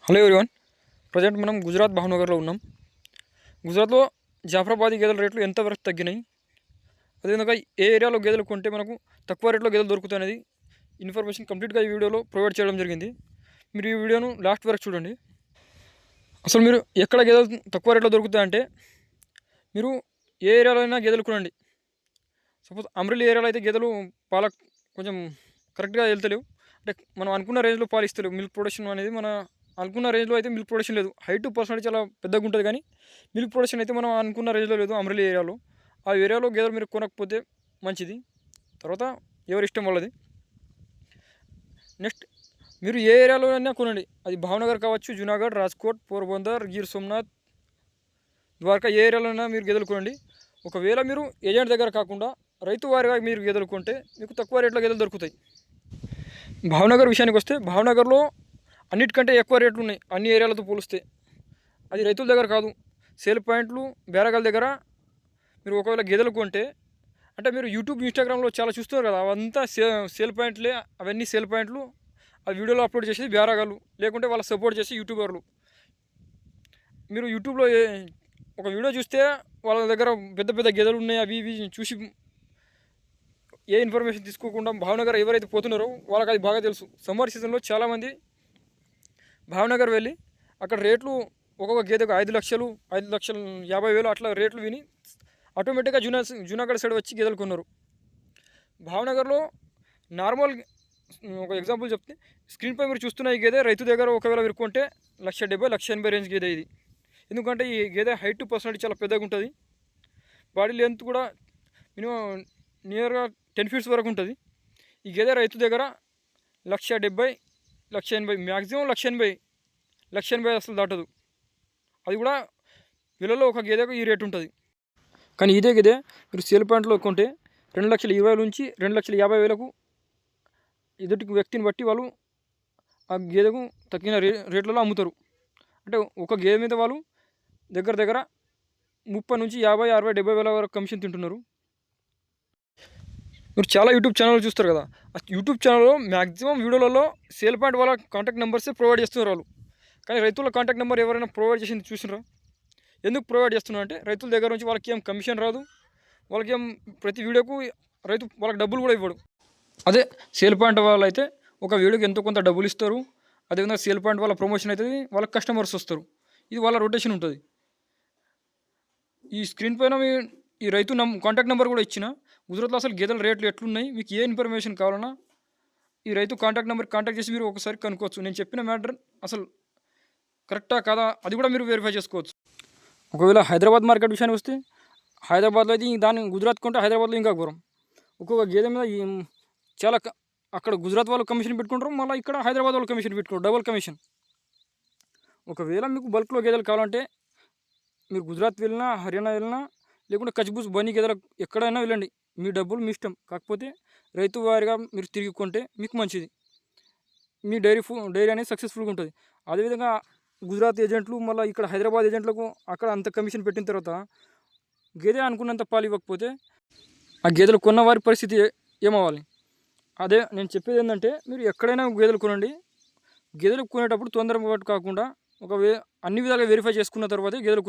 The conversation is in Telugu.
Hello everyone. ప్రజెంట్ మనం గుజరాత్ భావనగర్లో ఉన్నాం. గుజరాత్లో జాఫరాబాదీ గేదెల రేట్లు ఎంతవరకు తగ్గినాయి, అదేవిధంగా ఏ ఏరియాలో గేదెలు కొంటే మనకు తక్కువ రేట్లో గేదెలు దొరుకుతాయి అనేది ఇన్ఫర్మేషన్ కంప్లీట్గా ఈ వీడియోలో ప్రొవైడ్ చేయడం జరిగింది. మీరు ఈ వీడియోను లాస్ట్ వరకు చూడండి. అసలు మీరు ఎక్కడ గేదెలు తక్కువ రేట్లో దొరుకుతాయంటే మీరు ఏ ఏరియాలో అయినా గేదెలు కొనండి. సపోజ్ అమరేలి ఏరియాలో అయితే గేదెలు పాల కొంచెం కరెక్ట్గా వెళ్తలేవు, అంటే మనం అనుకున్న రేంజ్లో పాలు ఇస్తలేవు. మిల్క్ ప్రొడక్షన్ అనేది మన అనుకున్న రేంజ్లో అయితే మిల్క్ ప్రొడక్షన్ లేదు. హైట్ పర్సెంటేజ్ చాలా పెద్దగా ఉంటుంది, కానీ మిల్క్ ప్రొడక్షన్ అయితే మనం అనుకున్న రేంజ్లో లేదు అమరేలి ఏరియాలో. ఆ ఏరియాలో గేదెలు మీరు కొనకపోతే మంచిది, తర్వాత ఎవరి ఇష్టం వాళ్ళది. నెక్స్ట్ మీరు ఏ ఏరియాలో అయినా కొనండి, అది భావనగర్ కావచ్చు, జూనాగఢ్, రాజ్కోట్, పోర్బందర్, గిర్ సోమనాథ్, ద్వారకా, ఏ ఏరియాలోనైనా మీరు గేదెలు కొనండి. ఒకవేళ మీరు ఏజెంట్ దగ్గర కాకుండా రైతు వారిగా మీరు గేదెలు కొంటే మీకు తక్కువ రేట్లో గేదెలు దొరుకుతాయి. భావనగర్ విషయానికి వస్తే భావనగర్లో అన్నిటికంటే ఎక్కువ రేట్లు ఉన్నాయి అన్ని ఏరియాలతో పోలిస్తే. అది రైతుల దగ్గర కాదు, సేల్ పాయింట్లు, బేరగాల దగ్గర. మీరు ఒకవేళ గేదెలు కొంటే అంటే మీరు యూట్యూబ్, ఇన్స్టాగ్రామ్లో చాలా చూస్తున్నారు కదా, అవంతా సేల్ పాయింట్లే. అవన్నీ సేల్ పాయింట్లు. ఆ వీడియోలో అప్లోడ్ చేసేది బేరగాళ్ళు, లేకుంటే వాళ్ళ సపోర్ట్ చేసి యూట్యూబర్లు. మీరు యూట్యూబ్లో ఒక వీడియో చూస్తే వాళ్ళ దగ్గర పెద్ద పెద్ద గేదెలు ఉన్నాయి, అవి ఇవి చూసి ఏ ఇన్ఫర్మేషన్ తీసుకోకుండా భావనగర్ ఎవరైతే పోతున్నారో వాళ్ళకి అది బాగా తెలుసు. సమ్మర్ సీజన్లో చాలామంది భావనగర్ వెళ్ళి అక్కడ రేట్లు ఒక్కొక్క గేదెకు 5,00,000, 5,50,000 అట్లా రేట్లు విని ఆటోమేటిక్గా జూనాగఢ్ సైడ్ వచ్చి గేదెలు కొన్నారు. భావనగర్లో నార్మల్ ఒక ఎగ్జాంపుల్ చెప్తే, స్క్రీన్పై మీరు చూస్తున్న ఈ గేదె రైతు దగ్గర ఒకవేళ మీరు కొంటే 1,70,000, 1,80,000 రేంజ్ గేదె ఇది. ఎందుకంటే ఈ గేదె హైట్ పర్సెంటేజ్ చాలా పెద్దగా ఉంటుంది, బాడీ లెంత్ కూడా మినిమం నియర్గా 10 ఫీట్స్ వరకు ఉంటుంది. ఈ గేదె రైతు దగ్గర 1,70,000, 1,80,000, మ్యాక్సిమం 1,80,000, 1,80,000 అసలు దాటదు. అది కూడా వీళ్ళలో ఒక గేదెకు ఈ రేటు ఉంటుంది. కానీ ఇదే గేదె మీరు సేల్ పాయింట్లో కొంటే 2,20,000 నుంచి 2,50,000 ఎదుటి వ్యక్తిని బట్టి వాళ్ళు ఆ గేదెకు తగ్గిన రేట్లలో అమ్ముతారు. అంటే ఒక గేదె మీద వాళ్ళు దగ్గర 30 నుంచి 50, 60, 70,000 వరకు కమిషన్ తింటున్నారు. మీరు చాలా యూట్యూబ్ ఛానల్ చూస్తారు కదా, ఆ యూట్యూబ్ ఛానల్లో మ్యాక్సిమం వీడియోలలో సేల్ పాయింట్ వాళ్ళ కాంటాక్ట్ నెంబర్సే ప్రొవైడ్ చేస్తున్నారు వాళ్ళు. కానీ రైతుల కాంటాక్ట్ నెంబర్ ఎవరైనా ప్రొవైడ్ చేసింది చూసినారా? ఎందుకు ప్రొవైడ్ చేస్తున్నారు అంటే రైతుల దగ్గర నుంచి వాళ్ళకి ఏం కమిషన్ రాదు, వాళ్ళకి ఏం ప్రతి వీడియోకు రైతు వాళ్ళకి డబ్బులు కూడా ఇవ్వడు. అదే సేల్ పాయింట్ వాళ్ళు అయితే ఒక వీడియోకి ఎంతో కొంత డబ్బులు ఇస్తారు. అదేవిధంగా సేల్ పాయింట్ వాళ్ళ ప్రమోషన్ అవుతుంది, వాళ్ళకి కస్టమర్స్ వస్తారు. ఇది వాళ్ళ రొటేషన్ ఉంటుంది. ఈ స్క్రీన్ పైన ఈ రైతు కాంటాక్ట్ నెంబర్ కూడా ఇచ్చిన. గుజరాత్లో అసలు గేదెల రేట్లు ఎట్లున్నాయి, మీకు ఏ ఇన్ఫర్మేషన్ కావాలన్నా ఈ రైతు కాంటాక్ట్ నెంబర్ కాంటాక్ట్ చేసి మీరు ఒకసారి కనుక్కోవచ్చు. నేను చెప్పిన మ్యాటర్ అసలు కరెక్టా కాదా అది కూడా మీరు వెరిఫై చేసుకోవచ్చు. ఒకవేళ హైదరాబాద్ మార్కెట్ విషయానికి వస్తే, హైదరాబాద్లో అయితే దాన్ని గుజరాత్ కొంటే హైదరాబాద్లో ఇంకా ఘోరం. ఒక్కొక్క గేదె మీద చాలా అక్కడ గుజరాత్ వాళ్ళు కమిషన్ పెట్టుకుంటారు, మళ్ళీ ఇక్కడ హైదరాబాద్ వాళ్ళు కమిషన్ పెట్టుకుంటారు, డబుల్ కమిషన్. ఒకవేళ మీకు బల్క్లో గేదెలు కావాలంటే మీరు గుజరాత్ వెళ్ళినా, హర్యానా వెళ్ళినా, లేకుంటే కచ్బూస్ బనీ గేదెల ఎక్కడైనా వెళ్ళండి, మీ డబ్బులు మీ ఇష్టం. కాకపోతే రైతు వారిగా మీరు తిరిగి కొంటే మీకు మంచిది, మీ డైరీ అనేది సక్సెస్ఫుల్గా ఉంటుంది. అదేవిధంగా గుజరాత్ ఏజెంట్లు మళ్ళీ ఇక్కడ హైదరాబాద్ ఏజెంట్లకు అక్కడ అంత కమిషన్ పెట్టిన తర్వాత గేదె అనుకున్నంత పాలు ఇవ్వకపోతే ఆ గేదెలు కొన్న వారి పరిస్థితి ఏమవ్వాలి? అదే నేను చెప్పేది ఏంటంటే, మీరు ఎక్కడైనా గేదెలు కొనండి. గేదెలు కొనేటప్పుడు తొందరపాటు కాకుండా అన్ని విధాలుగా వెరిఫై చేసుకున్న తర్వాతే గేదెలు